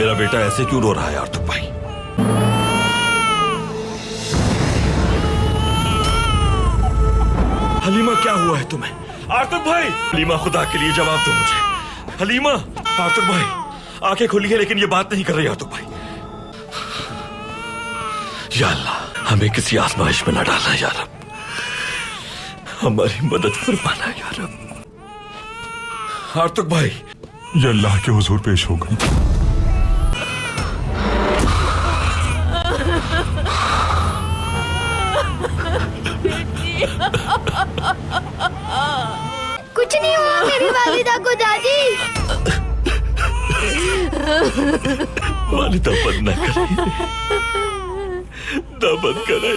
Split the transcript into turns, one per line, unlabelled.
मेरा बेटा ऐसे क्यों रो रहा है आर्तुक भाई? हलीमा क्या हुआ है तुम्हें? आर्तुक भाई! हलीमा, खुदा के लिए जवाब दो मुझे। हलीमा! आर्तुक भाई आंखें खुली है लेकिन ये बात नहीं कर रही आर्तुक भाई। या अल्लाह, हमें किसी आजमाइश में न डालना या रब, हमारी मदद फरमाना या रब। आर्तुक भाई!
ये अल्लाह के हुजूर पेश हो गई।
कुछ नहीं हुआ मेरी वालिदा को दादी।
वालिदा बंद न करे, ना बंद करे।